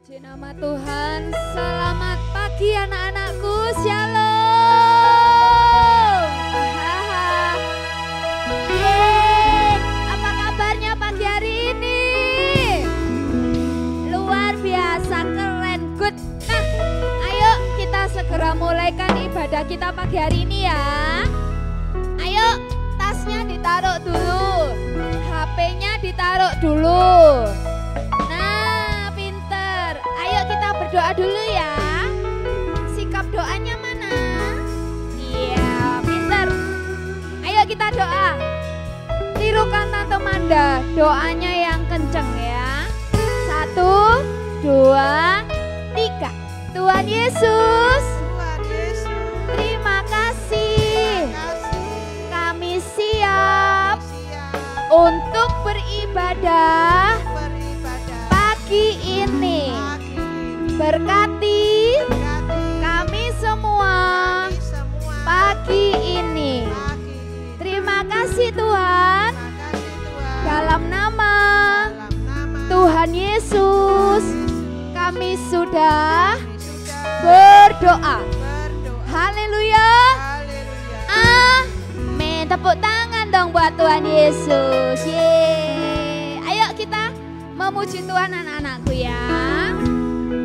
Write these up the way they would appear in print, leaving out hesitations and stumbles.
Puji nama Tuhan. Selamat pagi anak-anakku. Shalom. Yeay, apa kabarnya pagi hari ini? Luar biasa, keren, good. Nah, ayo kita segera mulaikan ibadah kita pagi hari ini ya. Ayo, tasnya ditaruh dulu, HP-nya ditaruh dulu. Kita berdoa dulu ya. Sikap doanya mana? Iya, pintar. Ayo kita doa. Tirukan Tante Manda, doanya yang kenceng ya. 1, 2, 3. Tuhan Yesus, terima kasih. Kami siap untuk beribadah pagi ini. Berkati kami semua pagi ini. Terima kasih Tuhan. Dalam nama Tuhan Yesus kami sudah berdoa. Haleluya. Amin. Tepuk tangan dong buat Tuhan Yesus. Yeay. Ayo kita memuji Tuhan anak-anakku ya.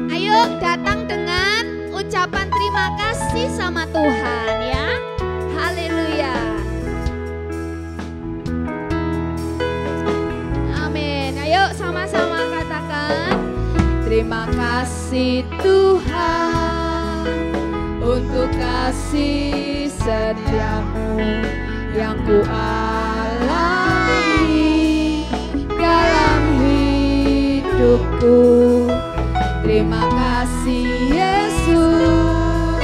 Ayo datang dengan ucapan terima kasih sama Tuhan ya. Haleluya. Amin. Ayo sama-sama katakan. Terima kasih Tuhan untuk kasih setiamu yang ku alami dalam hidupku. Terima kasih Yesus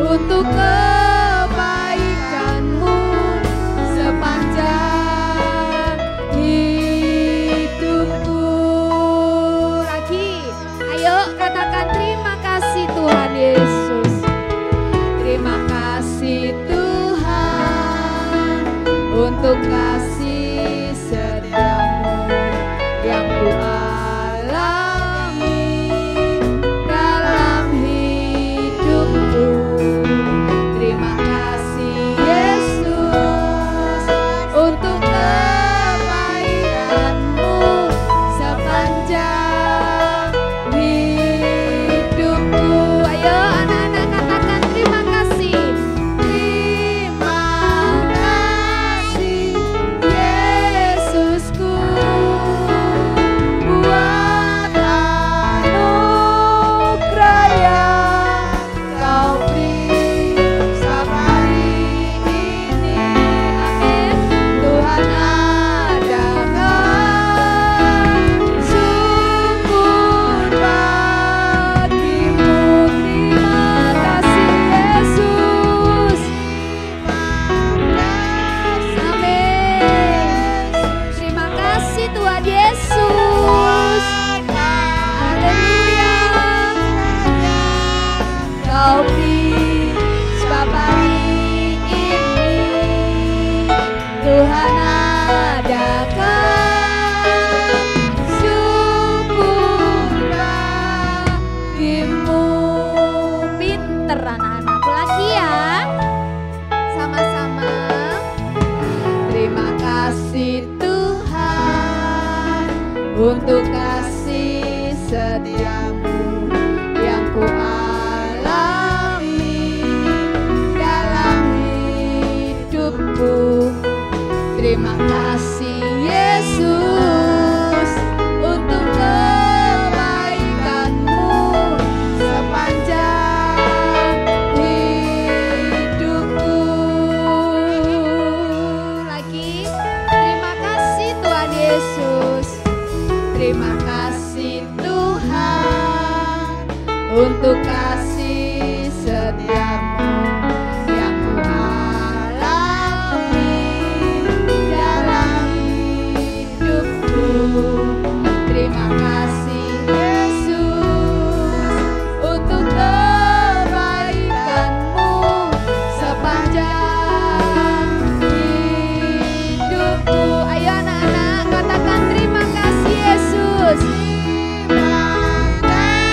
untuk kebaikan-Mu sepanjang hidupku. Lagi, ayo katakan terima kasih Tuhan Yesus. Terima kasih Tuhan untuk kasih setiamu yang ku untuk kasih setiamu yang ku alami dalam hidupku. Terima kasih Yesus untuk kebaikan-Mu sepanjang hidupku. Lagi, terima kasih Tuhan Yesus. Terima kasih Tuhan untuk kasih setiamu yang ku alami dalam hidupku. Terima kasih Yesus untuk kebaikan-Mu sepanjang hidupku. Ayo anak-anak katakan terima kasih Yesus. Terima kasih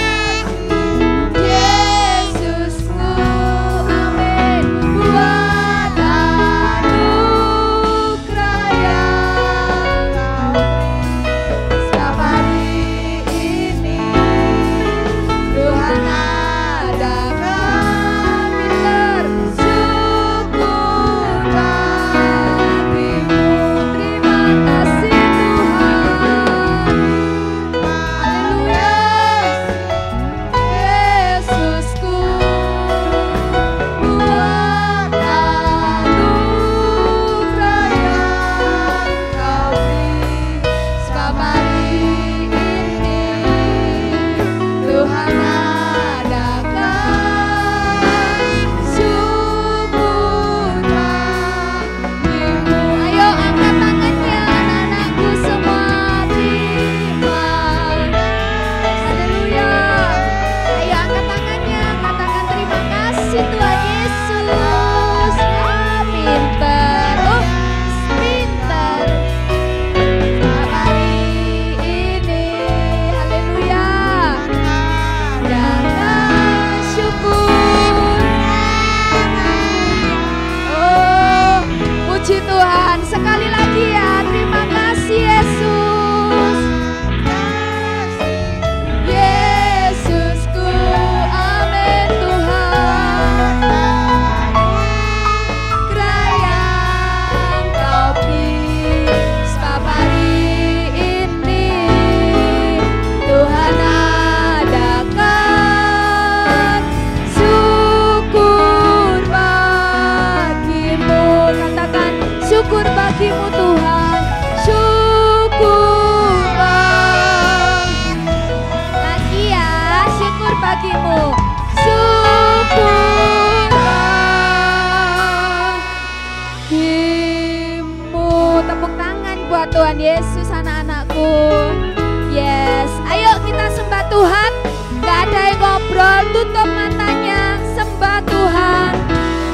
sambil tutup matanya, sembah Tuhan.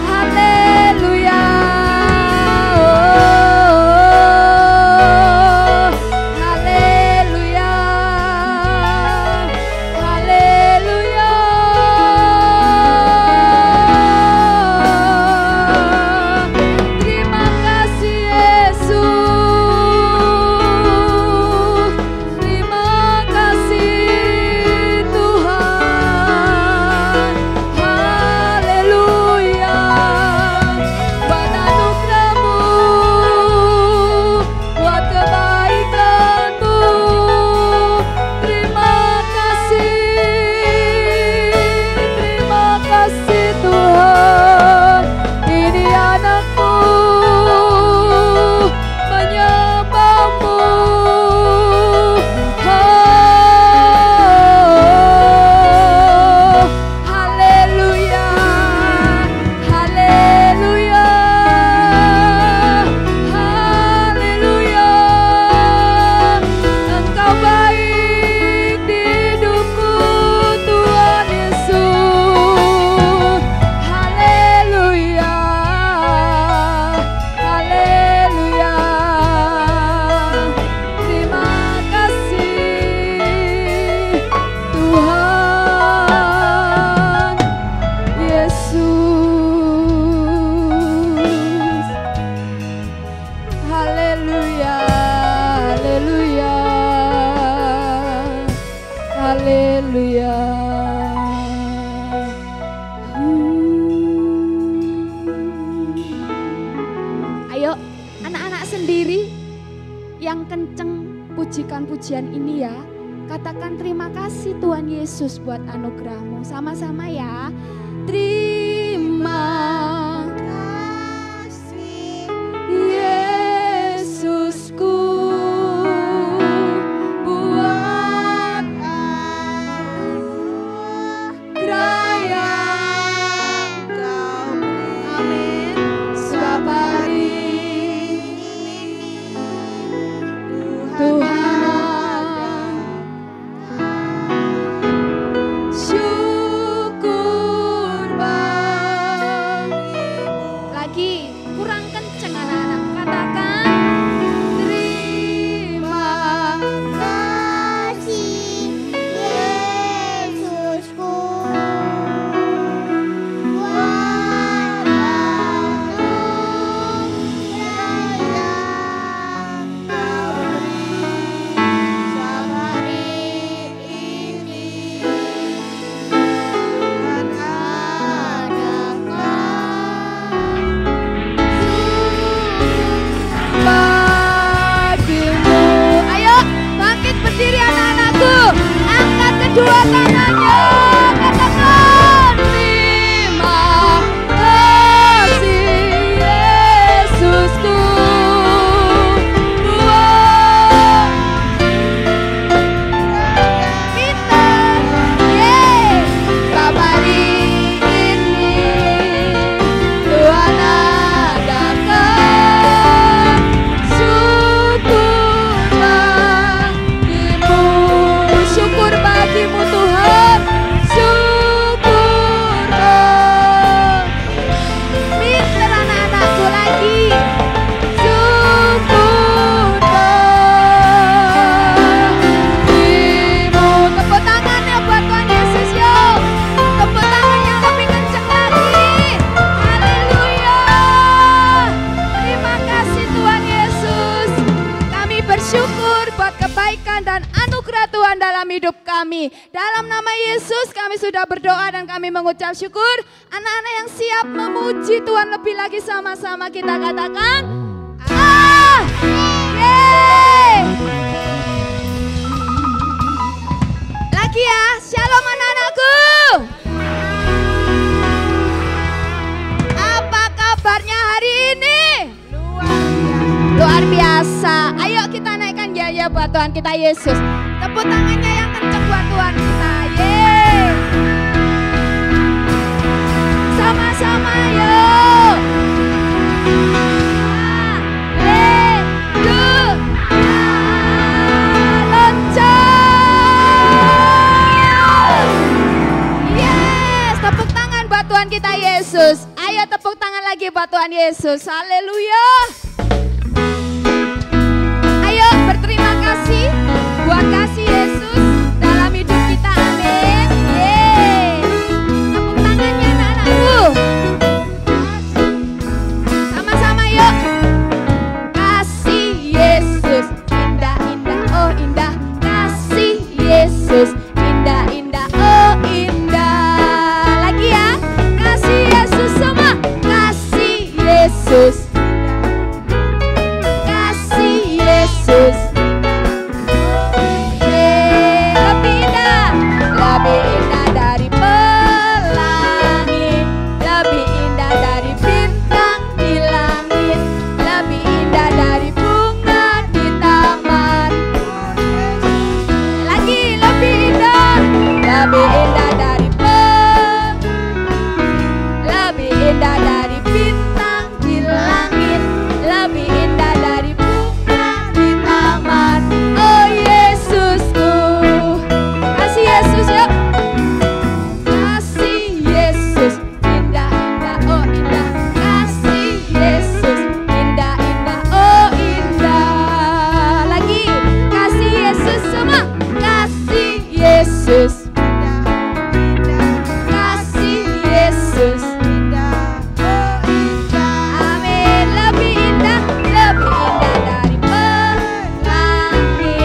Haleluya. Haleluya. Haleluya. Terima kasih Yesus. Terima kasih Tuhan. Haleluya. Buat anugerah-Mu, buat kebaikan-Mu. Terima kasih Tuhan. Ini anak-Mu menyembah-Mu. Oh, haleluya. Haleluya. Haleluya. Engkau baik di hidupku, Tuhan Yesus. Haleluya. Haleluya. Terima kasih Tuhan Yesus. Haleluya. Haleluya. Haleluya. Ayo anak-anak sendiri yang kenceng pujikan pujian ini ya. Katakan terima kasih Tuhan Yesus buat anugerah-Mu. Sama-sama ya. Terima kasih Yesusku buat anugerah yang Kau beri. Amin. Sebab hari Tuhan syukur bagimu. Lagi kurang kenceng anak-anak. Katakan terima kasih Yesusku buat anugerah yang Kau beri. Sebab hari ini Tuhan bagimu. Ayo bangkit berdiri anak-anakku. Angkat kedua tangannya. Katakan terima kasih Yesusku buat kita. Sebab hari ini Tuhan adakan syukur bagimu. Syukur bagimu Tuhan. Syukur pinter anak-anakku lagi. Syukur bagimu. Tepuk tangannya buat Tuhan Yesus yuk. Tepuk tangan yang lebih kencang lagi. Haleluya. Terima kasih Tuhan Yesus. Kami bersyukur buat kebaikan dan anugerah Tuhan dalam hidup kami. Dalam nama Yesus kami sudah berdoa dan kami mengucap syukur. Anak-anak yang siap memuji Tuhan lebih lagi sama-sama kita katakan Yeay. Lagi ya, shalom anak-anakku. Apa kabarnya hari ini? Luar biasa. Ayo kita naikkan ya buat Tuhan kita Yesus. Tepuk tangannya yang kencang buat Tuhan kita. Yeay. Sama-sama yuk. Haleluya. kita Yesus. Ayo tepuk tangan lagi buat Tuhan Yesus. Haleluya. Ayo berterima kasih buat kasih Yesus dalam hidup kita. Amin. Yeay. Tepuk tangannya anak-anakku. Sama-sama yuk. Kasih Yesus indah-indah, oh indah. Kasih Yesus indah-indah, oh indah. Lagi ya. Kasih Yesus semua. Kasih Yesus. Kasih Yesus. Lebih indah. Lebih indah dari pelangi. Lebih indah dari bintang di langit. Lebih indah dari bunga di taman. Lagi lebih indah. Lebih indah dari lebih indah dari bintang di langit. Lebih indah dari bunga di taman. Oh Yesusku. Kasih Yesus yuk. Kasih Yesus indah-indah, oh indah. Kasih Yesus indah-indah, oh indah. Lagi. Kasih Yesus semua. Kasih Yesus. Kasih Yesus. Amin. Lebih indah dari pelangi.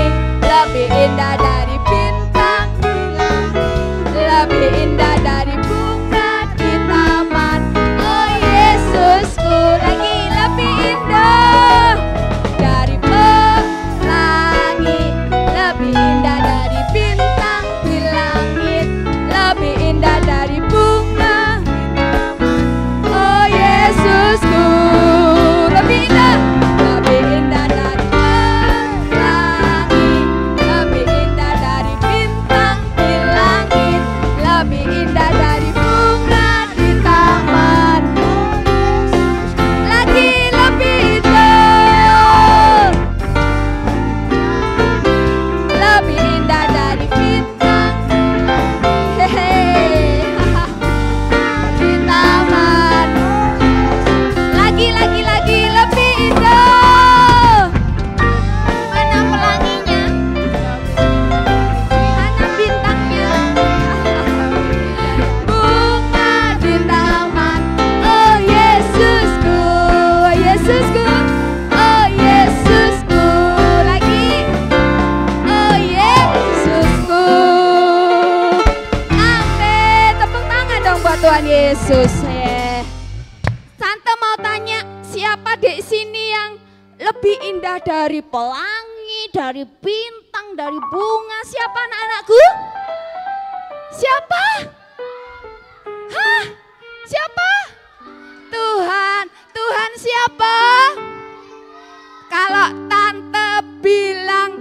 Lebih indah dari bintang. Lebih indah dari bunga di taman. Oh Yesusku. Lagi lebih indah dari pelangi. Lebih indah dari bintang di langit. Lebih indah dari bunga. Oh Yesusku. Lebih indah. Lebih indah dari pelangi. Lebih indah dari bintang di langit. Lebih indah dari bunga di taman. Lagi lebih indah. Lebih indah dari bintang. Hehe. Di taman. Lagi lebih indah. Mana pelanginya? Mana bintangnya? Bunga di taman. Oh Yesusku, oh Yesusku, oh Yesusku. Lagi. Oh Yesusku. Amin. Tepuk tangan dong buat Tuhan Yesus. Tante mau tanya, siapa di sini yang lebih indah dari pelangi, dari bintang, dari bunga? Siapa anak-anakku? Siapa? Hah? Siapa? Tuhan. Tuhan siapa? Kalau tante bilang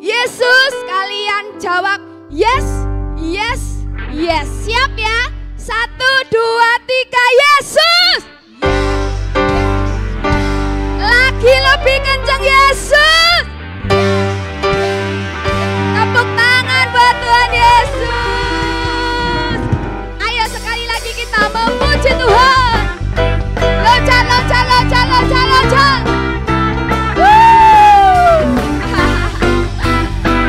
Yesus, kalian jawab yes, yes, yes. Siap ya? 1, 2, 3, Yesus. Lagi lebih kencang Yesus. Tepuk tangan buat Tuhan Yesus. Ayo sekali lagi kita memuji Tuhan. Loncat, loncat, loncat, loncat, loncat.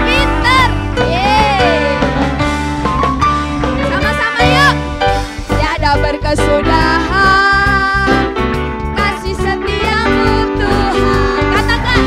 Pinter. Yeay. Sama-sama yuk. Tiada berkesudahan kasih setiamu Tuhan. Katakan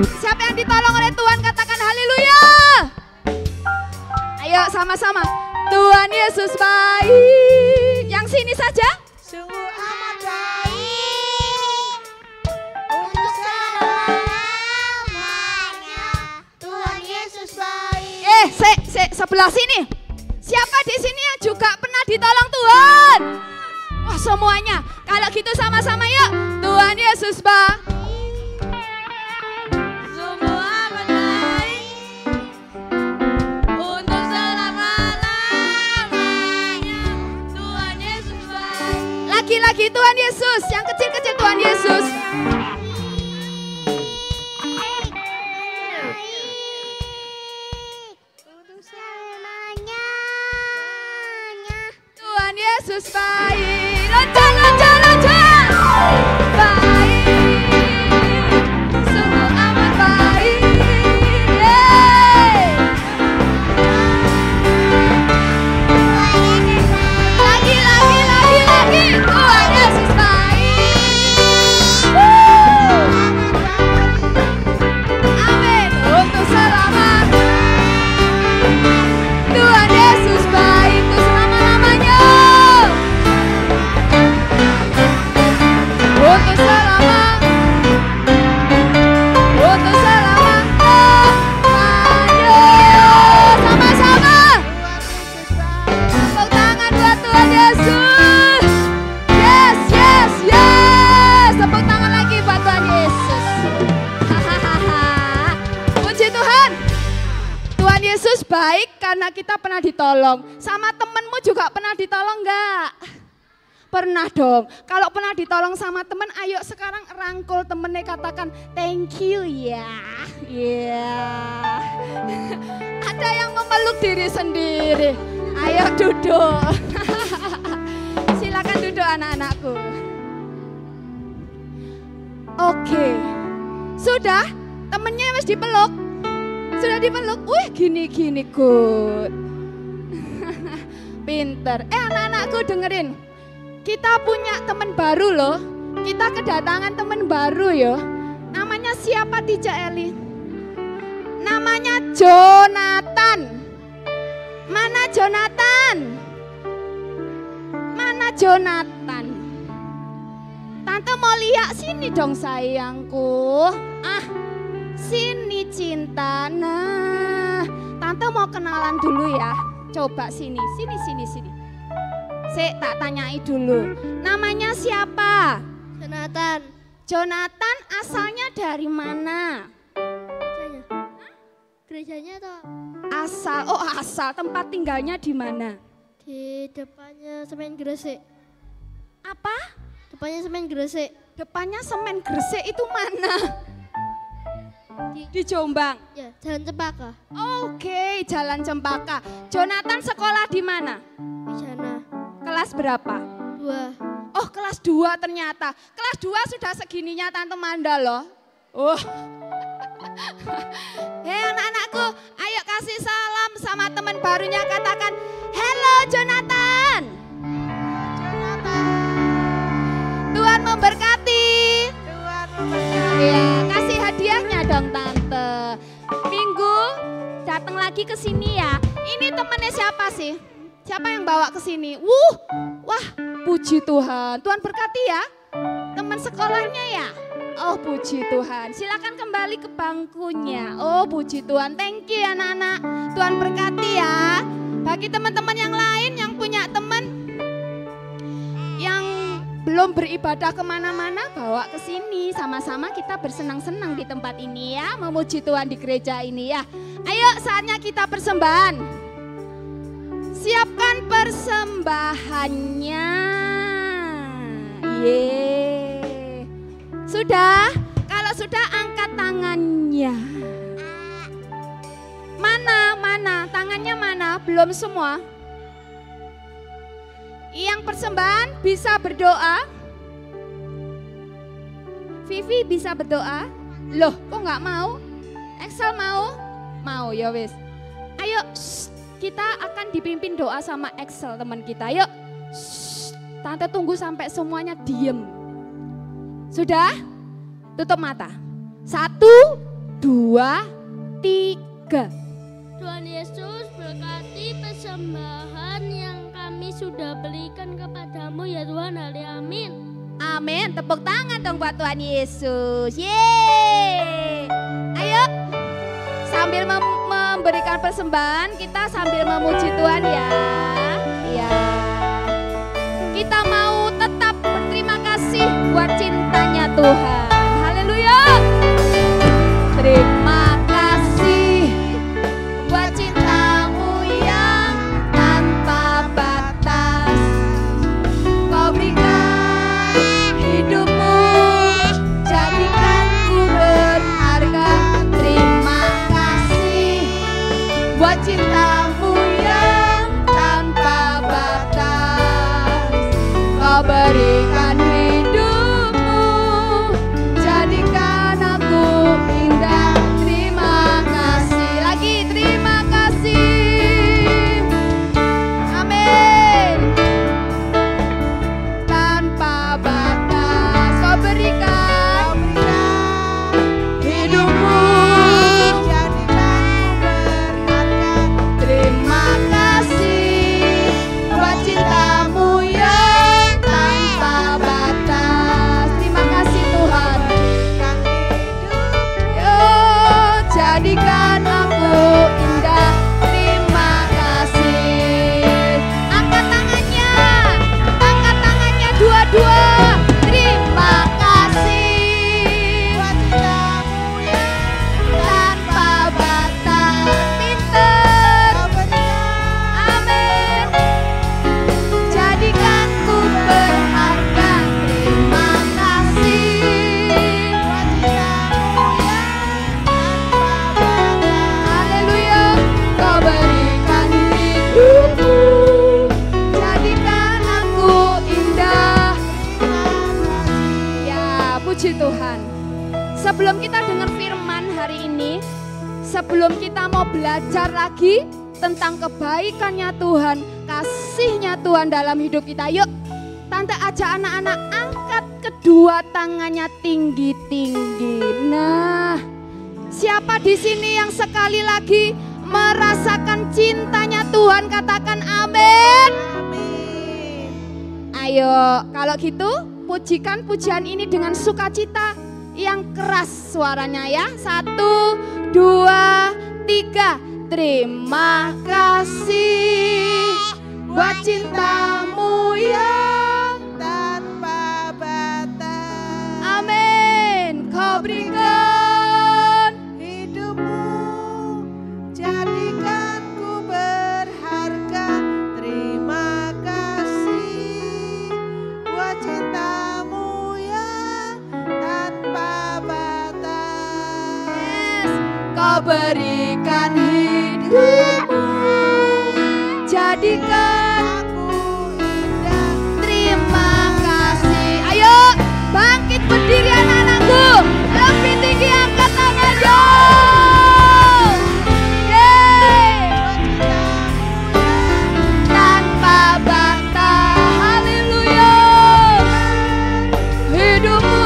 Siapa yang ditolong oleh Tuhan katakan haleluya. Ayo sama-sama. Tuhan Yesus baik. Yang sini saja. Sungguh amat baik untuk selamanya. Tuhan Yesus baik. Sebelah sini. Siapa di sini yang juga pernah ditolong Tuhan? Wah, semuanya. Kalau gitu sama-sama yuk. Tuhan Yesus baik. Sungguh amat baik untuk selama-lamanya. Tuhan Yesus baik. Lagi-lagi Tuhan Yesus. Yang kecil-kecil Tuhan Yesus. Tuhan Yesus baik. Loncat. Baik. Sungguh amat baik. Yeay. Lagi. Tuhan Yesus baik. Amin. Untuk selamanya. Tuhan Yesus baik untuk selama-lamanya. Untuk selamanya. Sama-sama. Tepuk tangan buat Tuhan Yesus. Yes. Tepuk tangan lagi buat Tuhan Yesus. Puji Tuhan. Tuhan Yesus baik karena kita pernah ditolong. Sama temenmu juga pernah ditolong enggak? Pernah dong. Kalau pernah ditolong sama temen, ayo sekarang rangkul temennya, katakan thank you ya. Ada yang memeluk diri sendiri. Ayo duduk. Silakan duduk anak-anakku. Oke. Sudah? Temennya harus dipeluk. Sudah dipeluk. Wih, gini good. Pinter. Anak-anakku dengerin. Kita punya teman baru loh. Kita kedatangan teman baru ya. Namanya siapa Tica Eli? Namanya Jonathan. Mana Jonathan? Tante mau lihat sini dong sayangku. Sini cinta. Nah, Tante mau kenalan dulu ya. Coba sini. Sik, tak tanyai dulu. Namanya siapa? Jonathan asalnya dari mana? Gerejanya atau? Asal. Tempat tinggalnya di mana? Di depannya semen Gresik. Apa? Depannya semen Gresik. Depannya semen Gresik itu mana? Di Jombang. Ya, Jalan Cempaka. Oke, Jalan Cempaka. Jonathan sekolah di mana? Di sana. Kelas berapa? 2. Oh, kelas 2 ternyata. Kelas 2 sudah segininya Tante Manda loh. Hei anak-anakku, ayo kasih salam sama teman barunya, katakan hello Jonathan. Tuhan memberkati. Ya, kasih hadiahnya dong Tante. Minggu datang lagi ke sini ya. Ini temennya siapa sih? Siapa yang bawa ke sini? Wah, puji Tuhan. Tuhan berkati ya. Teman sekolahnya ya. Oh, puji Tuhan. Silakan kembali ke bangkunya. Oh, puji Tuhan. Thank you anak-anak. Tuhan berkati ya. Bagi teman-teman yang lain yang punya teman yang belum beribadah kemana-mana, bawa ke sini. Sama-sama kita bersenang-senang di tempat ini ya. Memuji Tuhan di gereja ini ya. Ayo, saatnya kita persembahan. Siapkan persembahannya. Sudah? Kalau sudah angkat tangannya. Mana? Tangannya mana? Belum semua. Yang persembahan bisa berdoa. Vivi bisa berdoa. Loh, kok nggak mau? Excel mau? Mau ya wis. Ayo, kita akan dipimpin doa sama Excel teman kita. Yuk, Tante tunggu sampai semuanya diem. Sudah? Tutup mata. 1, 2, 3. Tuhan Yesus berkati persembahan yang kami sudah berikan kepadamu ya Tuhan. Amin. Amin. Tepuk tangan dong buat Tuhan Yesus. Yeay. Ayo sambil memberikan persembahan kita sambil memuji Tuhan ya. Ya. Kita mau tetap berterima kasih buat cintanya Tuhan. Haleluya. Terima kasih buat cintamu yang tanpa batas. Kau berikan hidupmu, jadikan ku berharga. Terima kasih buat cintamu yang tanpa batas. Kau berikan hidupmu, jadikan aku indah. Terima kasih. Lagi terima kasih. Amin. Tanpa batas kau berikan hidupmu, jadikan berharga. Terima kasih buat cintamu yang tanpa batas. Terima kasih Tuhan. Yo, jadikan aku indah. Terima kasih. Angkat tangannya dua-dua. Terima kasih buat cintamu yang tanpa batas. Pinter. Amin. Jadikan ku berharga. Terima kasih buat cintamu yang tanpa batas. Haleluya. Kau berikan hidupmu, jadikan aku indah. Ya, puji Tuhan. Sebelum kita dengar firman hari ini, sebelum kita mau belajar lagi tentang kebaikannya Tuhan, kasihnya Tuhan dalam hidup kita, yuk Tante ajak anak-anak angkat kedua tangannya tinggi-tinggi. Nah, siapa di sini yang sekali lagi merasakan cintanya Tuhan, katakan amin. Ayo, kalau gitu pujikan pujian ini dengan sukacita yang keras suaranya ya. 1, 2, 3. Terima kasih buat cintamu yang tanpa batas. Amin. Kau berikan hidupmu, jadikan ku berharga. Terima kasih buat cintamu yang tanpa batas. Yes. Kau berikan hidupmu, jadikan aku indah. Terima kasih. Ayo bangkit berdiri anak-anakku. Lebih tinggi angkat tangan yo. Yeay. Tanpa batas. Haleluya. Hidupmu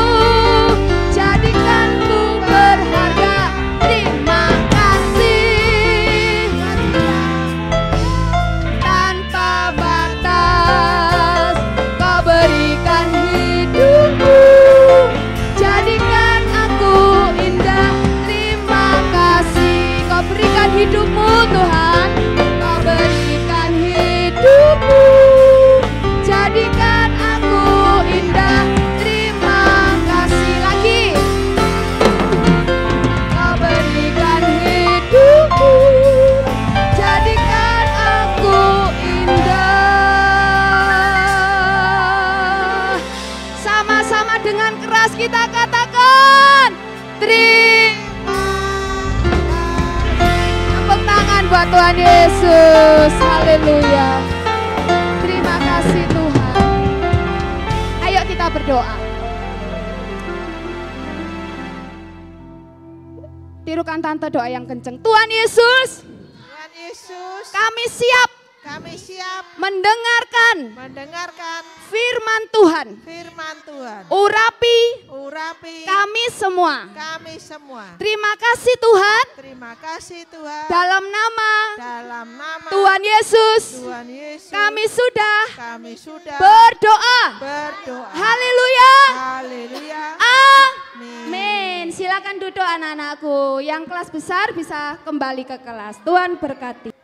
jadikan ku berharga. Terima kasih. Tanpa batas kau berikan hidupmu, jadikan aku indah. Terima kasih. Kau berikan hidupmu Tuhan. Kau berikan hidupmu, jadikan aku indah. Terima kasih. Lagi. Kau berikan hidupmu, jadikan aku indah. Sama-sama dengan keras kita katakan terima kasih. Tepuk tangan buat Tuhan Yesus. Haleluya. Terima kasih Tuhan. Ayo kita berdoa. Tirukan tante doa yang kenceng. Tuhan Yesus, Tuhan Yesus, kami siap kami siap mendengarkan mendengarkan firman Tuhan. firman Tuhan. Urapi mengurapi kami semua. kami semua. Terima kasih Tuhan, Terima kasih Tuhan. dalam nama Dalam nama Tuhan Yesus, Tuhan Yesus kami sudah kami sudah berdoa. berdoa. Haleluya. Haleluya. Amin. Amin. Silakan duduk anak-anakku. Yang kelas besar bisa kembali ke kelas. Tuhan berkati.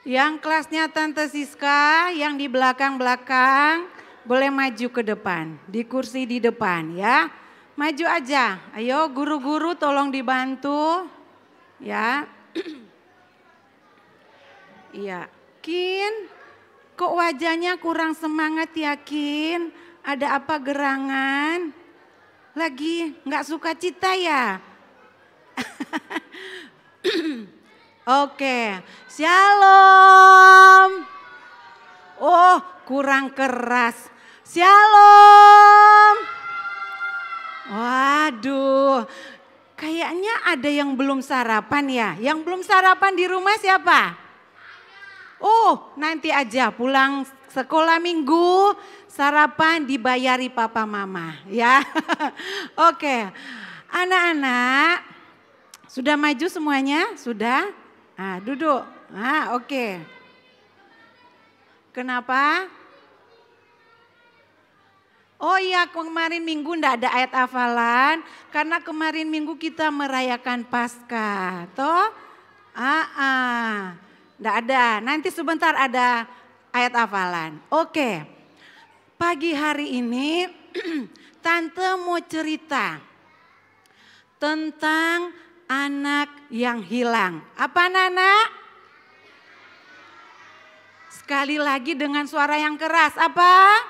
Yang kelasnya Tante Siska, yang di belakang-belakang boleh maju ke depan, di kursi di depan ya. Maju aja, ayo guru-guru tolong dibantu ya. Iya, Kin, kok wajahnya kurang semangat ya Kin? Ada apa gerangan? Lagi nggak suka cita ya? Oke, shalom. Oh, kurang keras. Shalom. Waduh, kayaknya ada yang belum sarapan ya. Yang belum sarapan di rumah siapa? Oh, nanti aja pulang sekolah minggu sarapan dibayari papa mama ya. Oke, anak-anak sudah maju semuanya? Sudah? Nah, duduk. Nah, oke. Kenapa? Oh iya, kemarin minggu enggak ada ayat hafalan karena kemarin minggu kita merayakan Paskah. Toh? Enggak ada. Nanti sebentar ada ayat hafalan. Oke. Pagi hari ini Tante mau cerita tentang anak yang hilang. Apa anak? Sekali lagi dengan suara yang keras. Apa?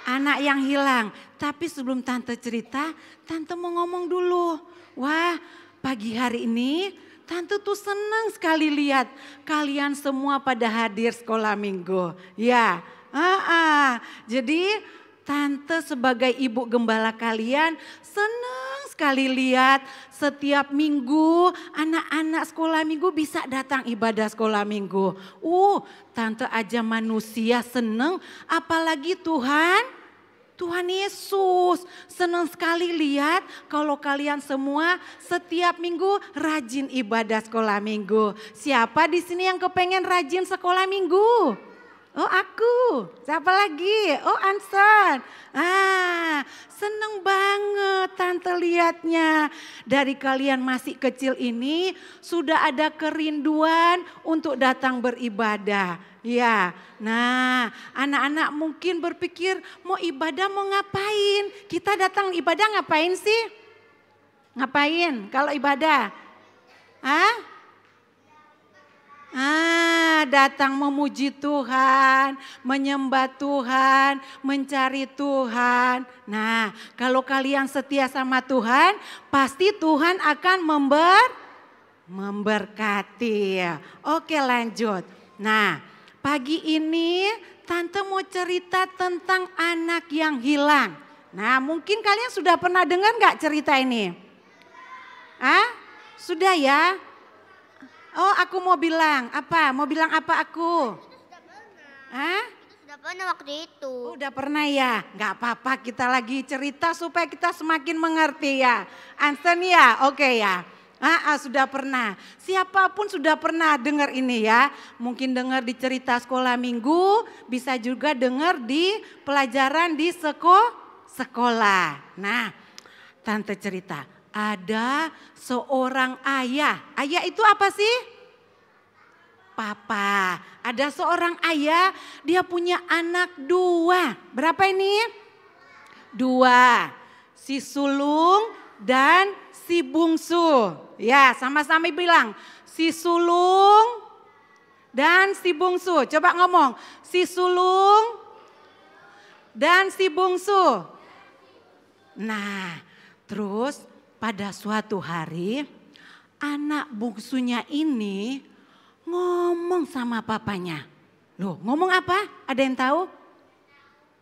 Anak yang hilang. Tapi sebelum Tante cerita, Tante mau ngomong dulu. Wah, pagi hari ini Tante tuh senang sekali lihat kalian semua pada hadir sekolah minggu. Ya, jadi Tante sebagai ibu gembala kalian senang sekali lihat setiap minggu anak-anak sekolah minggu bisa datang ibadah sekolah minggu. Tante aja manusia senang, apalagi Tuhan Yesus. Senang sekali lihat kalau kalian semua setiap minggu rajin ibadah sekolah minggu. Siapa di sini yang kepengen rajin sekolah minggu? Oh aku, siapa lagi? Oh Anson. Seneng banget Tante lihatnya. Dari kalian masih kecil ini sudah ada kerinduan untuk datang beribadah. Ya, nah anak-anak mungkin berpikir mau ibadah mau ngapain? Kita datang ibadah ngapain sih? Ngapain kalau ibadah? Datang memuji Tuhan, menyembah Tuhan, mencari Tuhan. Nah, kalau kalian setia sama Tuhan, pasti Tuhan akan memberkati. Oke, lanjut. Nah, pagi ini Tante mau cerita tentang anak yang hilang. Nah, mungkin kalian sudah pernah dengar nggak cerita ini? Sudah ya? Oh, aku mau bilang apa? Mau bilang apa aku? Sudah pernah waktu itu. Udah pernah ya? Gak apa-apa, kita lagi cerita supaya kita semakin mengerti ya. Anson ya? Oke ya. Sudah pernah. Siapapun sudah pernah dengar ini ya. Mungkin dengar di cerita sekolah minggu, bisa juga dengar di pelajaran di sekolah. Nah, Tante cerita. Ada seorang ayah. Ayah itu apa sih? Papa. Ada seorang ayah, dia punya anak 2. Berapa ini? 2. Si sulung dan si bungsu. Ya, sama-sama bilang. Si sulung dan si bungsu. Coba ngomong. Si sulung dan si bungsu. Nah, terus pada suatu hari anak bungsunya ini ngomong sama papanya. Loh, ngomong apa? Ada yang tahu?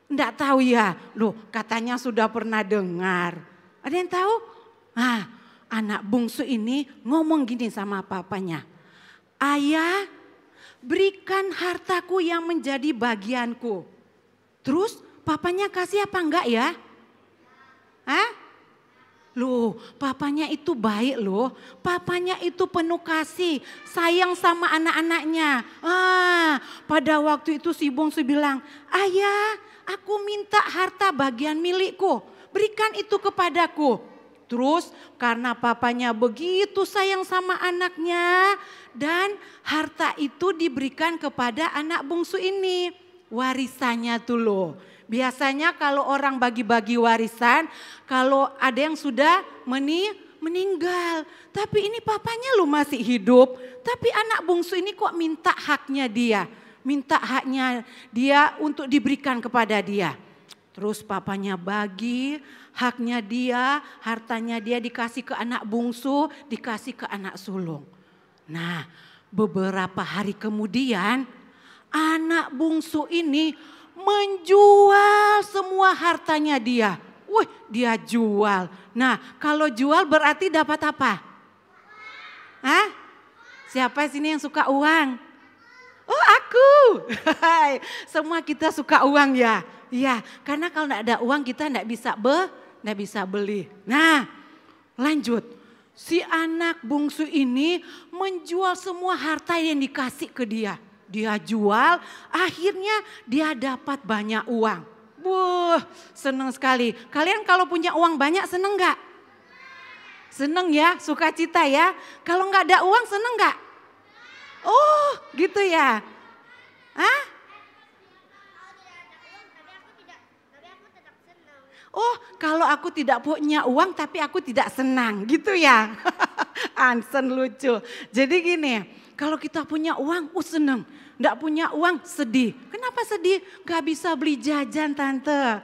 Enggak tahu ya. Loh, katanya sudah pernah dengar. Ada yang tahu? Anak bungsu ini ngomong gini sama papanya. Ayah, berikan hartaku yang menjadi bagianku. Terus papanya kasih apa enggak ya? Hah? Loh, papanya itu baik loh. Papanya itu penuh kasih, sayang sama anak-anaknya. Pada waktu itu si bungsu bilang, "Ayah, aku minta harta bagian milikku. Berikan itu kepadaku." Terus karena papanya begitu sayang sama anaknya dan harta itu diberikan kepada anak bungsu ini. Warisannya tuh loh. Biasanya kalau orang bagi-bagi warisan, kalau ada yang sudah meninggal. Tapi ini papanya lu masih hidup. Tapi anak bungsu ini kok minta haknya dia. Minta haknya dia untuk diberikan kepada dia. Terus papanya bagi haknya dia, hartanya dia dikasih ke anak bungsu, dikasih ke anak sulung. Nah, beberapa hari kemudian anak bungsu ini menjual semua hartanya dia. Wih, dia jual. Nah, kalau jual berarti dapat apa? Hah? Siapa sini yang suka uang? Oh, aku. Semua kita suka uang ya. Iya, karena kalau enggak ada uang kita enggak bisa beli. Nah, lanjut. Si anak bungsu ini menjual semua harta yang dikasih ke dia. Dia jual, akhirnya dia dapat banyak uang. Wah, senang sekali. Kalian kalau punya uang banyak senang gak? Senang ya, sukacita ya. Kalau gak ada uang senang gak? Oh, gitu ya. Hah? Oh, kalau aku tidak punya uang tapi aku tidak senang, gitu ya. Ansen lucu. Jadi gini, kalau kita punya uang, senang. Nggak punya uang, sedih. Kenapa sedih? Gak bisa beli jajan tante.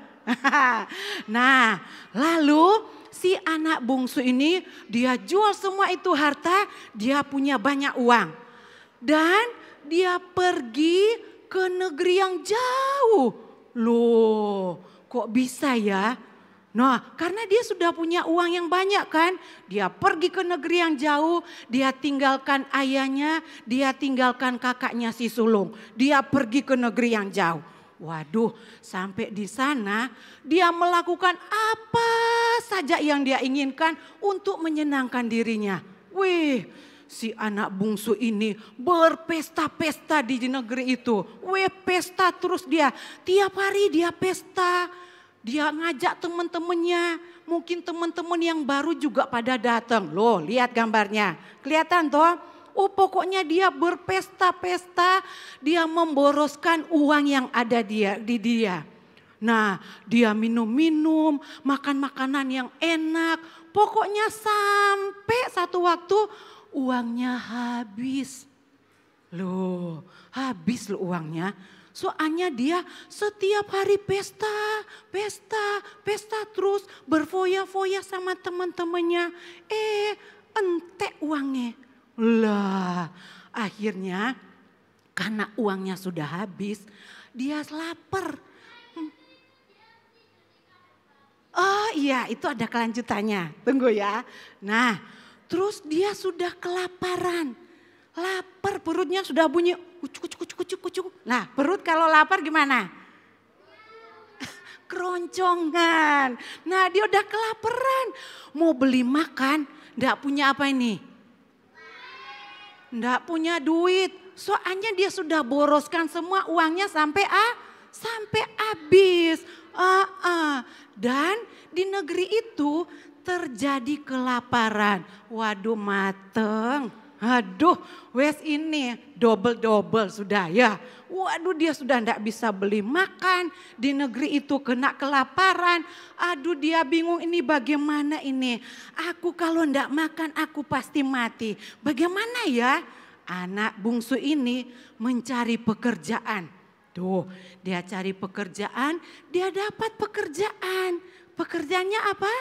Nah, lalu si anak bungsu ini dia jual semua itu harta, dia punya banyak uang. Dan dia pergi ke negeri yang jauh. Loh, kok bisa ya? Nah, karena dia sudah punya uang yang banyak kan. Dia pergi ke negeri yang jauh, dia tinggalkan ayahnya, dia tinggalkan kakaknya si sulung. Dia pergi ke negeri yang jauh. Waduh, sampai di sana dia melakukan apa saja yang dia inginkan untuk menyenangkan dirinya. Wih, si anak bungsu ini berpesta-pesta di negeri itu. Wih, pesta terus dia. Tiap hari dia pesta. Dia ngajak teman-temannya, mungkin teman-teman yang baru juga pada datang. Loh, lihat gambarnya. Kelihatan toh? Oh, pokoknya dia berpesta-pesta, dia memboroskan uang yang ada di dia. Nah, dia minum-minum, makan makanan yang enak. Pokoknya sampai satu waktu uangnya habis. Loh, habis loh uangnya. Soalnya dia setiap hari pesta terus berfoya-foya sama teman-temannya. Entek uangnya. Lah, akhirnya karena uangnya sudah habis, dia lapar. Oh iya, itu ada kelanjutannya. Tunggu ya. Nah, terus dia sudah kelaparan. Lapar, perutnya sudah bunyi kucuk. Nah, perut kalau lapar gimana? Keroncongan. Nah, dia udah kelaparan. Mau beli makan, enggak punya apa ini? Enggak punya duit. Soalnya dia sudah boroskan semua uangnya sampai habis. Dan di negeri itu terjadi kelaparan. Waduh, mateng. Aduh, wes ini double sudah ya. Waduh, dia sudah enggak bisa beli makan. Di negeri itu kena kelaparan. Aduh, dia bingung ini bagaimana ini. Aku kalau enggak makan aku pasti mati. Bagaimana ya? Anak bungsu ini mencari pekerjaan. Tuh, dia cari pekerjaan, dia dapat pekerjaan. Pekerjaannya apa?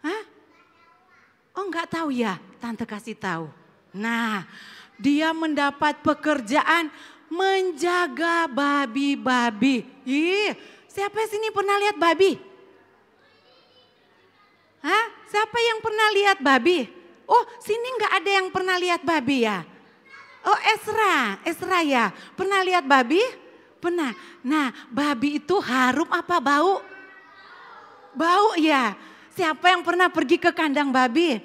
Hah? Oh, enggak tahu ya, tante kasih tahu. Nah, dia mendapat pekerjaan menjaga babi-babi. Siapa sini pernah lihat babi? Hah? Siapa yang pernah lihat babi? Oh, sini enggak ada yang pernah lihat babi ya? Oh, Esra ya. Pernah lihat babi? Pernah. Nah, babi itu harum apa bau? Bau ya. Siapa yang pernah pergi ke kandang babi?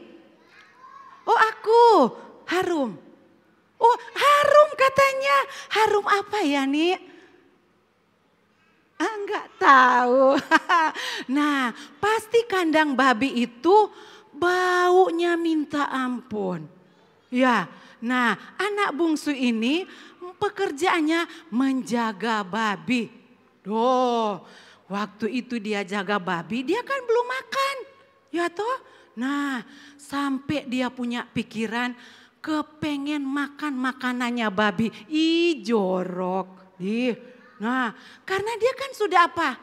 Oh aku, harum. Oh harum katanya. Harum apa ya nih? Enggak tahu. Nah pasti kandang babi itu baunya minta ampun. Ya, nah anak bungsu ini pekerjaannya menjaga babi. Waktu itu dia jaga babi, dia kan belum makan. Ya toh? Nah, sampai dia punya pikiran kepengen makan makanannya babi. Ih, jorok. Nah, karena dia kan sudah apa?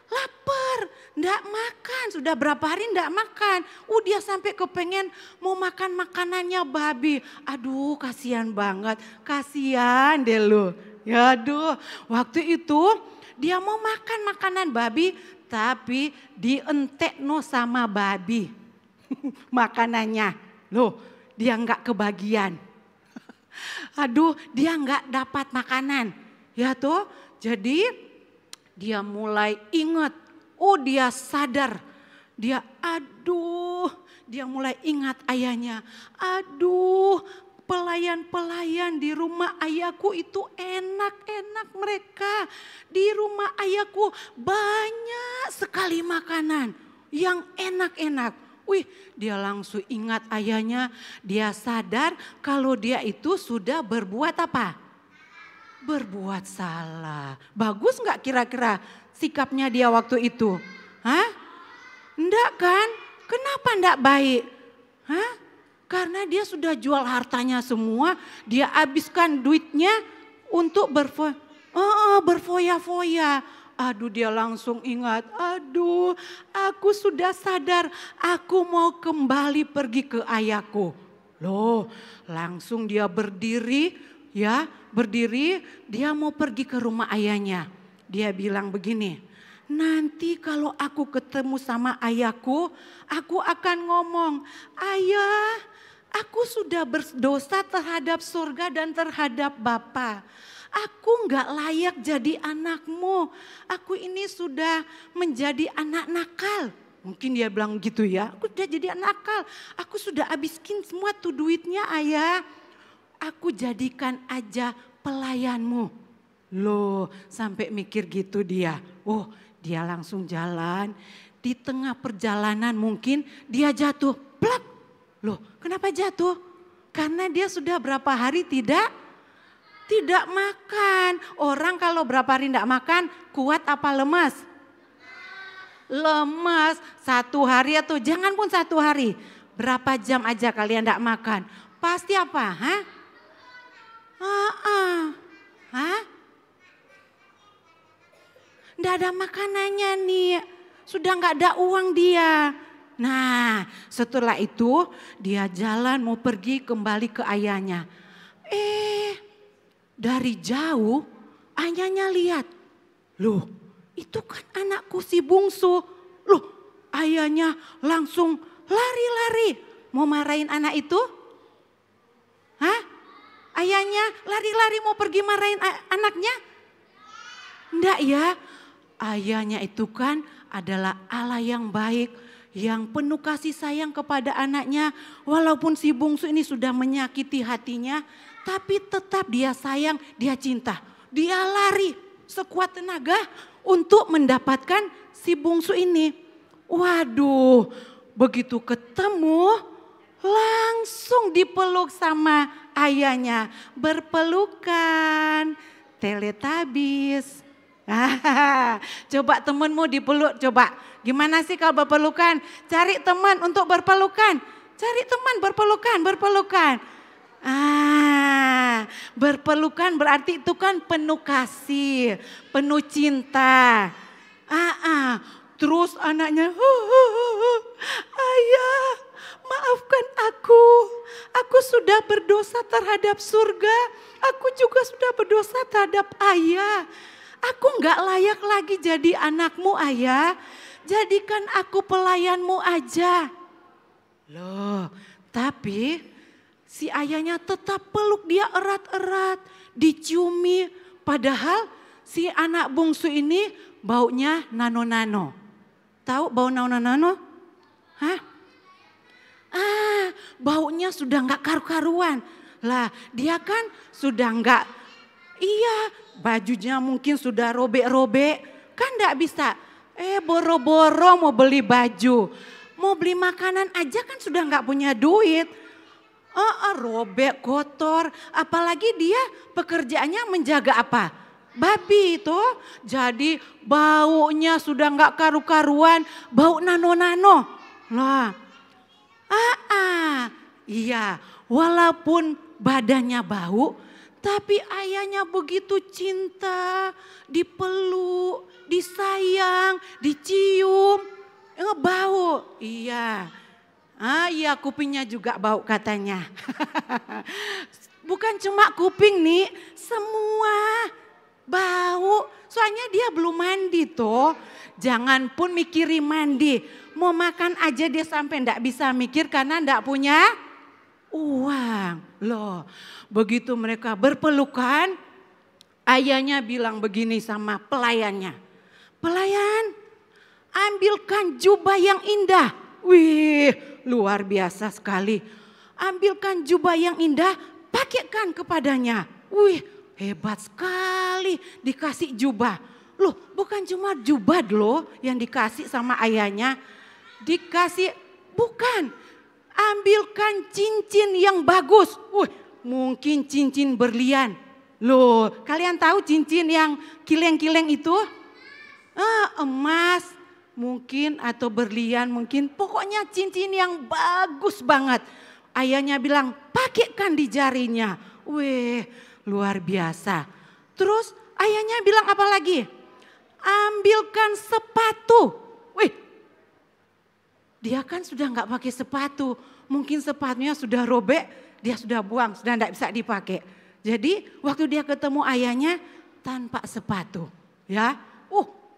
Lapar, ndak makan. Sudah berapa hari ndak makan. Dia sampai kepengen mau makan makanannya babi. Aduh, kasihan banget. Kasihan deh lo. Ya aduh, waktu itu dia mau makan makanan babi, tapi dientekno sama babi makanannya. Loh, dia enggak kebagian. Aduh, dia enggak dapat makanan. Ya toh, jadi dia mulai ingat. Dia sadar. Dia mulai ingat ayahnya. Aduh, pelayan-pelayan di rumah ayahku itu enak-enak mereka. Di rumah ayahku banyak sekali makanan yang enak-enak. Dia langsung ingat ayahnya. Dia sadar kalau dia itu sudah berbuat apa? Berbuat salah. Bagus gak kira-kira sikapnya dia waktu itu? Hah? Enggak kan? Kenapa enggak baik? Hah? Karena dia sudah jual hartanya semua, dia habiskan duitnya untuk berfoya-foya. Aduh, dia langsung ingat, aduh aku sudah sadar aku mau kembali pergi ke ayahku. Loh, langsung dia berdiri, dia mau pergi ke rumah ayahnya. Dia bilang begini, nanti kalau aku ketemu sama ayahku, aku akan ngomong, ayah, aku sudah berdosa terhadap surga dan terhadap Bapa. Aku enggak layak jadi anakmu. Aku ini sudah menjadi anak nakal. Mungkin dia bilang gitu ya. Aku sudah jadi anak nakal. Aku sudah habiskin semua tuh duitnya ayah. Aku jadikan aja pelayanmu. Loh, sampai mikir gitu dia. Dia langsung jalan. Di tengah perjalanan mungkin dia jatuh. Plak. Loh, kenapa jatuh? Karena dia sudah berapa hari tidak makan. Orang kalau berapa hari tidak makan, kuat apa lemas? Lemas. 1 hari atau jangan pun 1 hari. Berapa jam aja kalian tidak makan. Pasti apa? Tidak ada makanannya nih. Sudah nggak ada uang dia. Nah, setelah itu dia jalan mau pergi kembali ke ayahnya. Dari jauh ayahnya lihat. Loh, itu kan anakku si bungsu. Loh, ayahnya langsung lari-lari. Mau marahin anak itu? Ayahnya lari-lari mau pergi marahin anaknya? Enggak ya. Ayahnya itu kan adalah Allah yang baik, yang penuh kasih sayang kepada anaknya. Walaupun si bungsu ini sudah menyakiti hatinya, tapi tetap dia sayang, dia cinta. Dia lari sekuat tenaga untuk mendapatkan si bungsu ini. Waduh, begitu ketemu langsung dipeluk sama ayahnya. Berpelukan, Teletubbies. Coba temenmu dipeluk, coba. Gimana sih kalau berpelukan? Cari teman untuk berpelukan. Cari teman berpelukan. Berpelukan berarti itu kan penuh kasih, penuh cinta. Terus anaknya, ayah maafkan aku. Aku sudah berdosa terhadap surga. Aku juga sudah berdosa terhadap ayah. Aku enggak layak lagi jadi anakmu ayah. Jadikan aku pelayanmu aja. Loh, tapi si ayahnya tetap peluk dia erat-erat, diciumi, Padahal si anak bungsu ini baunya nano-nano. Tahu bau nano-nano? Hah? Baunya sudah nggak karu-karuan. Lah dia kan sudah nggak, bajunya mungkin sudah robek-robek. Kan nggak bisa, boro-boro mau beli baju. Mau beli makanan aja kan sudah nggak punya duit. Robek, kotor. Apalagi dia pekerjaannya menjaga apa? Babi itu. Jadi baunya sudah nggak karu-karuan. Bau nano-nano. Lah. Iya, walaupun badannya bau, tapi ayahnya begitu cinta, dipeluk, disayang, dicium, bau. Iya, iya kupingnya juga bau katanya. Bukan cuma kuping nih, semua bau. Soalnya dia belum mandi toh. Jangan pun mikirin mandi. Mau makan aja dia sampai enggak bisa mikir karena enggak punya uang. Loh, begitu mereka berpelukan, ayahnya bilang begini sama pelayannya. Pelayan, ambilkan jubah yang indah. Wih, luar biasa sekali. Ambilkan jubah yang indah, pakaikan kepadanya. Wih, hebat sekali dikasih jubah. Loh, bukan cuma jubah loh yang dikasih sama ayahnya. Dikasih, bukan. Ambilkan cincin yang bagus. Mungkin cincin berlian. Loh, kalian tahu cincin yang kileng-kileng itu? Emas mungkin atau berlian mungkin. Pokoknya cincin yang bagus banget. Ayahnya bilang, pakaikan di jarinya. Wih, luar biasa. Terus ayahnya bilang apa lagi? Ambilkan sepatu. Wih, dia kan sudah nggak pakai sepatu. Mungkin sepatunya sudah robek, dia sudah buang, sudah nggak bisa dipakai. Jadi waktu dia ketemu ayahnya tanpa sepatu. Ya,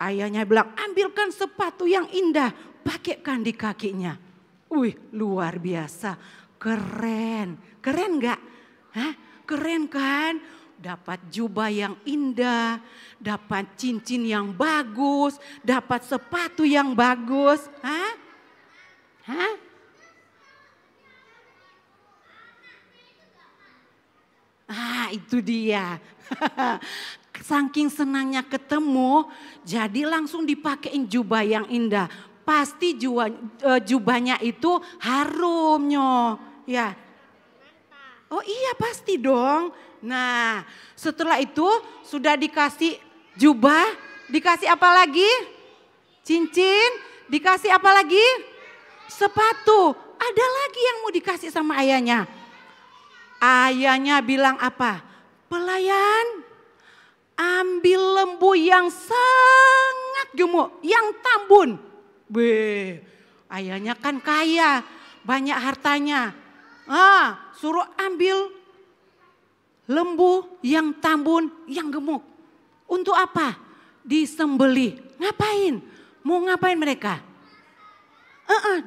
ayahnya bilang ambilkan sepatu yang indah, pakaikan di kakinya. Wih, luar biasa, keren. Keren nggak? Hah? Keren kan? Dapat jubah yang indah, dapat cincin yang bagus, dapat sepatu yang bagus. Hah? Itu dia. Saking senangnya ketemu, jadi langsung dipakein jubah yang indah. Pasti jubahnya itu harumnya, ya. Oh iya pasti dong. Nah setelah itu sudah dikasih jubah, dikasih apa lagi? Cincin, dikasih apa lagi? Sepatu. Ada lagi yang mau dikasih sama ayahnya. Ayahnya bilang apa? Pelayan, ambil lembu yang sangat gemuk, yang tambun. Ayahnya kan kaya, banyak hartanya. Suruh ambil lembu yang tambun, yang gemuk. Untuk apa? Disembelih. Ngapain? Mau ngapain mereka?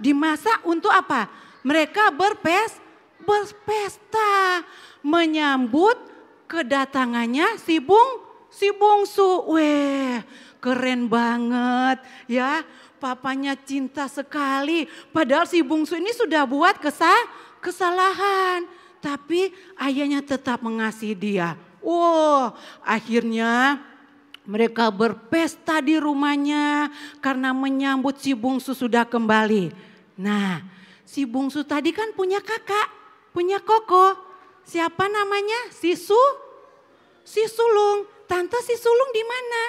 Dimasak untuk apa? Mereka berpesta. Menyambut kedatangannya si bungsu. Weh, keren banget ya. Papanya cinta sekali. Padahal si bungsu ini sudah buat kesalahan. Tapi ayahnya tetap mengasihi dia. Akhirnya mereka berpesta di rumahnya karena menyambut si bungsu sudah kembali. Nah, si bungsu tadi kan punya kakak, punya koko. Siapa namanya? Si sulung. Tante si sulung di mana?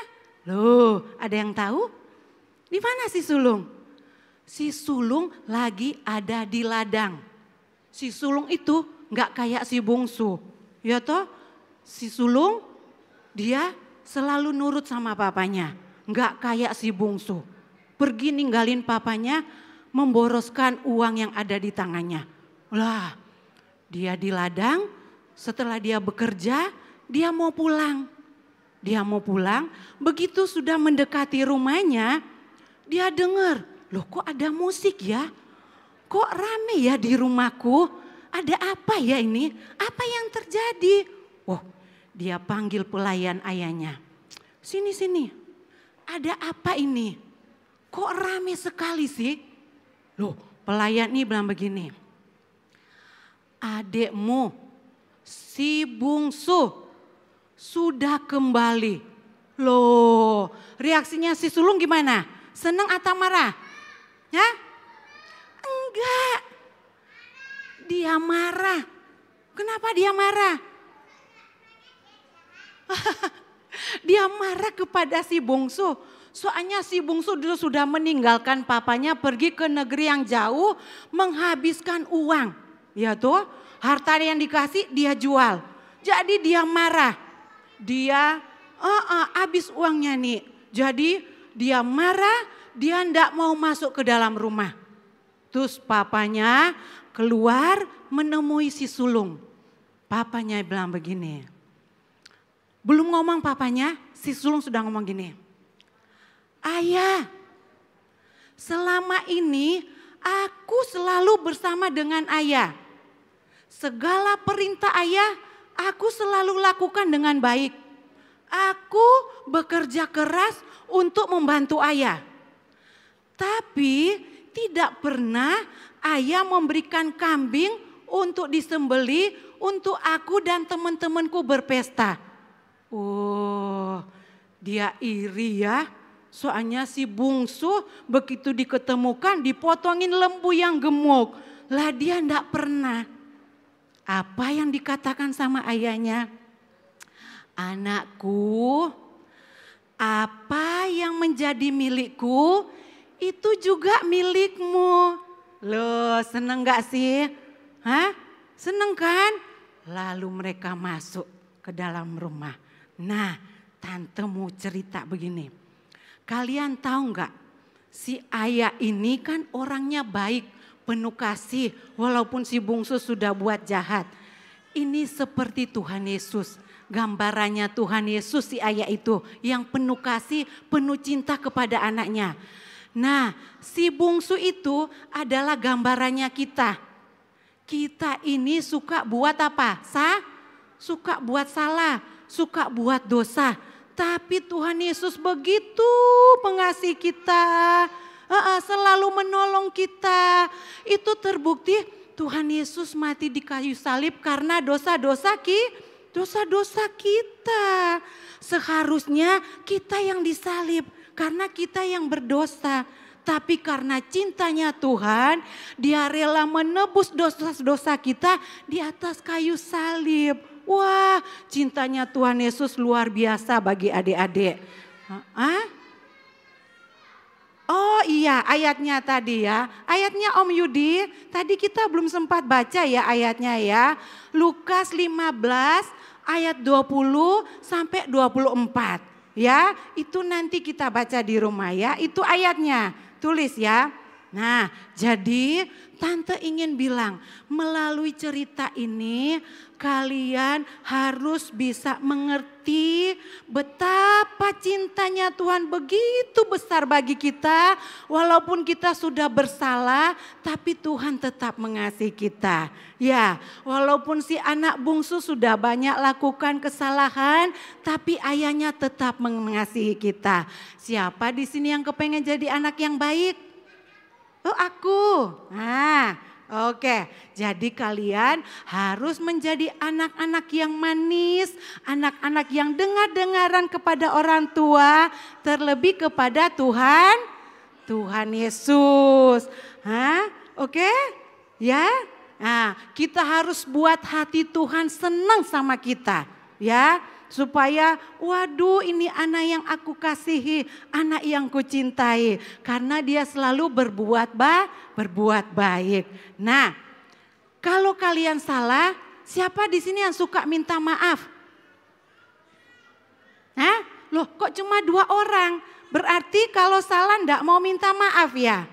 Loh, ada yang tahu? Di mana si sulung? Si sulung lagi ada di ladang. Si sulung itu nggak kayak si bungsu. Ya toh, si sulung dia selalu nurut sama papanya. Nggak kayak si bungsu. Pergi ninggalin papanya, memboroskan uang yang ada di tangannya. Lah, dia di ladang, setelah dia bekerja, dia mau pulang. Begitu sudah mendekati rumahnya, dia dengar, loh kok ada musik ya? Kok rame ya di rumahku? Ada apa ya ini? Apa yang terjadi? dia panggil pelayan ayahnya. Sini, ada apa ini? Kok rame sekali sih? Loh, pelayan ini bilang begini. Adekmu, si bungsu sudah kembali. Loh, reaksinya si sulung gimana? Seneng atau marah? Ya? Enggak. Dia marah. Kenapa dia marah? Dia marah kepada si bungsu. Soalnya si bungsu dulu sudah meninggalkan papanya pergi ke negeri yang jauh menghabiskan uang. Ya tuh, harta yang dikasih dia jual. Jadi dia marah. Dia habis uangnya nih. Jadi dia marah, dia enggak mau masuk ke dalam rumah. Terus papanya keluar menemui si sulung. Papanya bilang begini. Belum ngomong papanya, si sulung sudah ngomong gini. Ayah, selama ini aku selalu bersama dengan ayah. Segala perintah ayah aku selalu lakukan dengan baik. Aku bekerja keras untuk membantu ayah. Tapi tidak pernah ayah memberikan kambing untuk disembelih untuk aku dan teman-temanku berpesta. Oh, dia iri ya. Soalnya si bungsu begitu diketemukan dipotongin lembu yang gemuk. Lah dia enggak pernah. Apa yang dikatakan sama ayahnya? Anakku, apa yang menjadi milikku itu juga milikmu. Loh, seneng gak sih? Hah? Seneng kan? Lalu mereka masuk ke dalam rumah. Nah, tante mau cerita begini. Kalian tahu gak? Si ayah ini kan orangnya baik, penuh kasih. Walaupun si bungsu sudah buat jahat. Ini seperti Tuhan Yesus. Gambarannya Tuhan Yesus si ayah itu. Yang penuh kasih, penuh cinta kepada anaknya. Nah, si bungsu itu adalah gambarannya kita. Kita ini suka buat apa? Suka buat salah, suka buat dosa. Tapi Tuhan Yesus begitu mengasihi kita, selalu menolong kita. Itu terbukti Tuhan Yesus mati di kayu salib karena dosa-dosa kita. Seharusnya kita yang disalib. Karena kita yang berdosa, tapi karena cintanya Tuhan, dia rela menebus dosa-dosa kita di atas kayu salib. Wah, cintanya Tuhan Yesus luar biasa bagi adik-adik. Oh iya, ayatnya tadi ya. Ayatnya Om Yudi, tadi kita belum sempat baca ya ayatnya ya. Lukas 15 ayat 20 sampai 24. Ya, itu nanti kita baca di rumah ya. Itu ayatnya, tulis ya. Nah, jadi tante ingin bilang, melalui cerita ini kalian harus bisa mengerti betapa cintanya Tuhan begitu besar bagi kita. Walaupun kita sudah bersalah, tapi Tuhan tetap mengasihi kita. Ya, walaupun si anak bungsu sudah banyak lakukan kesalahan, tapi ayahnya tetap mengasihi kita. Siapa di sini yang kepengen jadi anak yang baik? Oh, aku. Nah, oke. Jadi kalian harus menjadi anak-anak yang manis, anak-anak yang dengar-dengaran kepada orang tua, terlebih kepada Tuhan Yesus. Oke? Ya? Nah, kita harus buat hati Tuhan senang sama kita, ya. Supaya waduh ini anak yang aku kasihi, anak yang kucintai. Karena dia selalu berbuat baik. Nah, kalau kalian salah, siapa di sini yang suka minta maaf? Loh kok cuma 2 orang? Berarti kalau salah enggak mau minta maaf ya?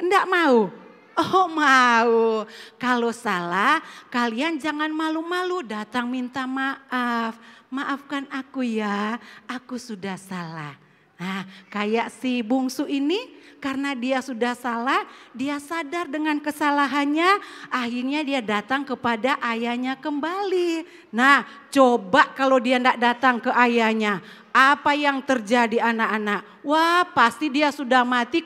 Enggak mau? Oh mau. Kalau salah kalian jangan malu-malu datang minta maaf. Maafkan aku ya, aku sudah salah. Nah, kayak si bungsu ini karena dia sudah salah, dia sadar dengan kesalahannya, akhirnya dia datang kepada ayahnya kembali. Nah, coba kalau dia tidak datang ke ayahnya, apa yang terjadi anak-anak? Wah, pasti dia sudah mati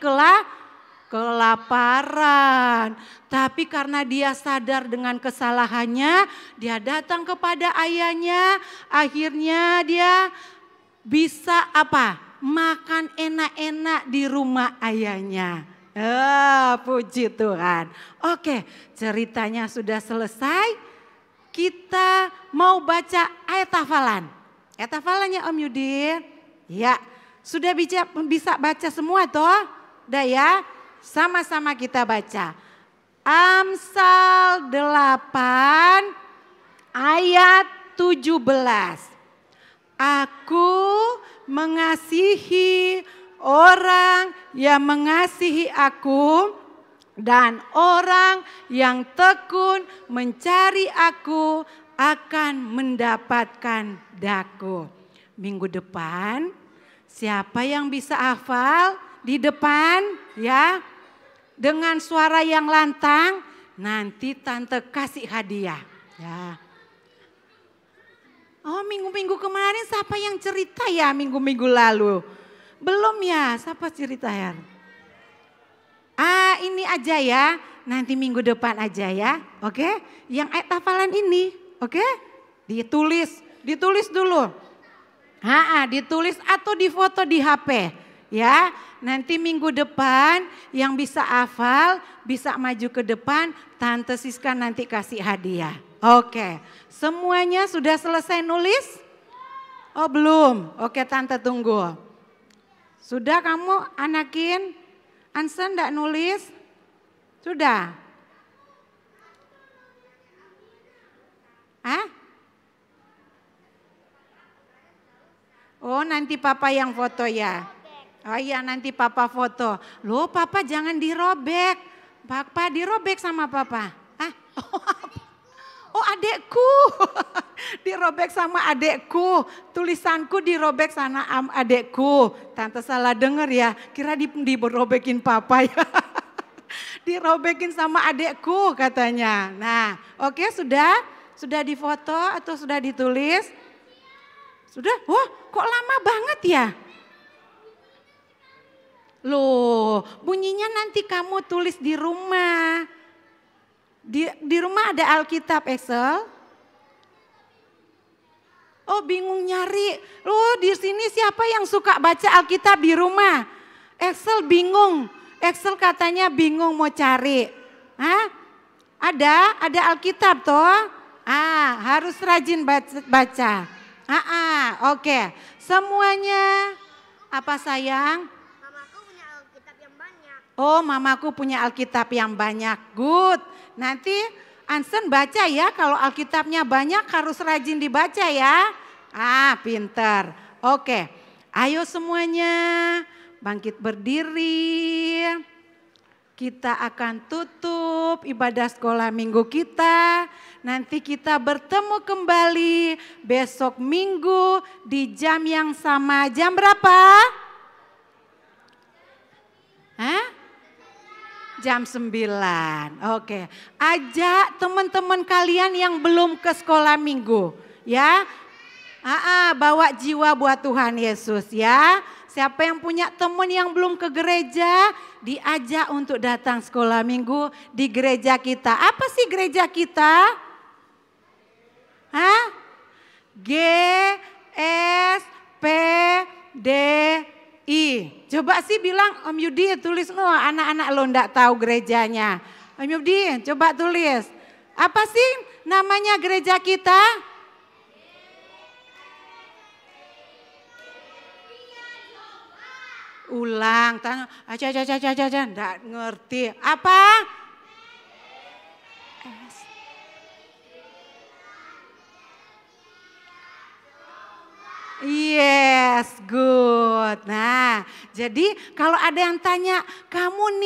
kelaparan. Tapi karena dia sadar dengan kesalahannya, dia datang kepada ayahnya, akhirnya dia bisa apa? Makan enak-enak di rumah ayahnya. Puji Tuhan. Oke, ceritanya sudah selesai. Kita mau baca ayat hafalan. Ayat hafalannya Om Yudi. Ya, sudah bisa baca semua toh? Udah ya, sama-sama kita baca. Amsal 8 ayat 17. Aku mengasihi orang yang mengasihi aku, dan orang yang tekun mencari aku akan mendapatkan daku. Minggu depan siapa yang bisa hafal di depan ya, dengan suara yang lantang, nanti tante kasih hadiah ya. Oh, minggu-minggu kemarin siapa yang cerita ya minggu-minggu lalu? Belum ya, siapa cerita ya? Ini aja ya, nanti minggu depan aja ya, oke? Yang ayat hafalan ini, oke? Ditulis dulu. Ditulis atau difoto di HP ya. Nanti minggu depan yang bisa hafal, bisa maju ke depan, Tante Siska nanti kasih hadiah. Oke, semuanya sudah selesai nulis? Oh belum, oke Tante tunggu. Sudah kamu anakin? Ansen enggak nulis? Sudah? Oh nanti papa yang foto ya? Oh iya nanti papa foto. Loh papa jangan dirobek. Papa dirobek sama papa. Oh adekku, dirobek sama adekku, tulisanku dirobek sana adekku. Tante salah dengar ya, kira dirobekin papa ya. Dirobekin sama adekku katanya. Nah oke sudah difoto atau sudah ditulis? Sudah? Wah kok lama banget ya? Loh bunyinya nanti kamu tulis di rumah. Di rumah ada Alkitab Excel. Oh bingung nyari. Loh di sini siapa yang suka baca Alkitab di rumah? Excel bingung. Excel katanya bingung mau cari. Ada Alkitab toh? Harus rajin baca. Oke. Semuanya apa sayang? Mamaku punya Alkitab yang banyak. Oh mamaku punya Alkitab yang banyak. Good. Nanti Ansen baca ya, kalau Alkitabnya banyak harus rajin dibaca ya. Pinter. Oke, ayo semuanya bangkit berdiri. Kita akan tutup ibadah sekolah minggu kita. Nanti kita bertemu kembali besok minggu di jam yang sama. Jam berapa? Jam 9, oke. Ajak teman-teman kalian yang belum ke sekolah minggu ya. Bawa jiwa buat Tuhan Yesus ya. Siapa yang punya teman yang belum ke gereja, diajak untuk datang sekolah minggu di gereja kita. Apa sih gereja kita? GSPDI. Coba sih bilang Om Yudi tulis anak-anak lo ndak tahu gerejanya. Om Yudi coba tulis. Apa sih namanya gereja kita? Ulang, ndak ngerti. Apa? Yes, good. Nah, jadi kalau ada yang tanya, kamu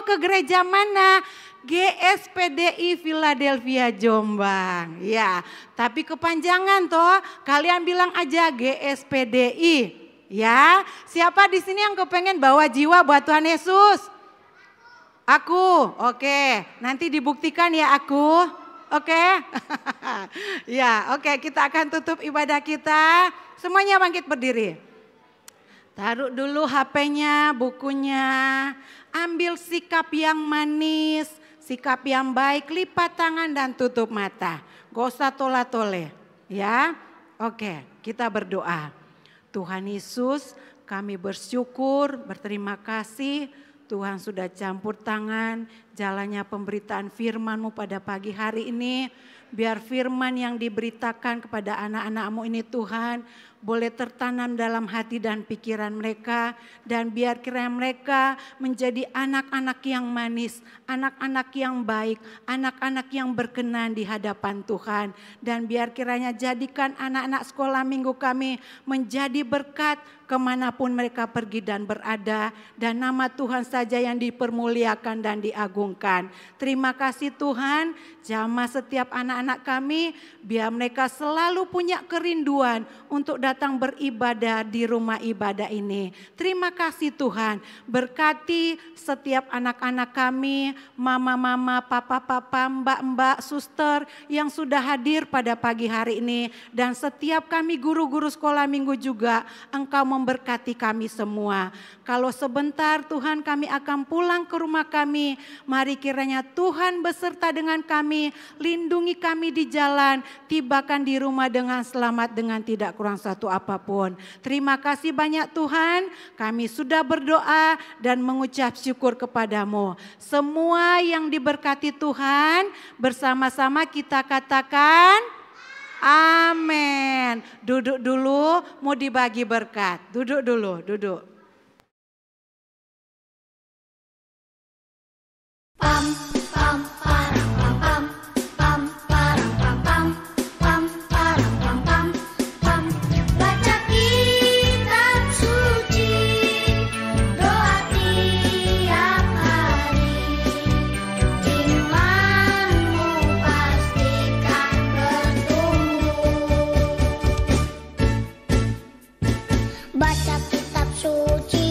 ke gereja mana? GSPDI Philadelphia Jombang. Ya, tapi kepanjangan toh. Kalian bilang aja GSPDI. Ya, siapa di sini yang kepengen bawa jiwa buat Tuhan Yesus? Aku, oke. Nanti dibuktikan ya aku, oke? Ya, oke. Kita akan tutup ibadah kita. Semuanya bangkit berdiri. Taruh dulu HP-nya, bukunya. Ambil sikap yang manis, sikap yang baik, lipat tangan dan tutup mata. Gak usah tola-tole, ya. Oke, kita berdoa. Tuhan Yesus, kami bersyukur, berterima kasih Tuhan sudah campur tangan jalannya pemberitaan firman-Mu pada pagi hari ini. Biar firman yang diberitakan kepada anak-anak-Mu ini Tuhan boleh tertanam dalam hati dan pikiran mereka. Dan biar kiranya mereka menjadi anak-anak yang manis, anak-anak yang baik, anak-anak yang berkenan di hadapan Tuhan. Dan biar kiranya jadikan anak-anak sekolah minggu kami menjadi berkat kemanapun mereka pergi dan berada. Dan nama Tuhan saja yang dipermuliakan dan diagungkan. Terima kasih Tuhan, jamah setiap anak-anak kami, biar mereka selalu punya kerinduan untuk datang beribadah di rumah ibadah ini. Terima kasih Tuhan, berkati setiap anak-anak kami, mama-mama, papa-papa, mbak-mbak, suster yang sudah hadir pada pagi hari ini. Dan setiap kami guru-guru sekolah minggu juga, Engkau memberkati kami semua. Kalau sebentar Tuhan kami akan pulang ke rumah kami, mari kiranya Tuhan beserta dengan kami, lindungi kami di jalan, tibakan di rumah dengan selamat dengan tidak kurang satu apapun. Terima kasih banyak Tuhan, kami sudah berdoa dan mengucap syukur kepadamu. Semua yang diberkati Tuhan, bersama-sama kita katakan amin. Duduk dulu, mau dibagi berkat. Duduk dulu, duduk. Pam pam parang pam pam parang pam pam parang pam pam baca kitab suci, doa tiap hari, imanmu pastikan bertumbuh. Baca kitab suci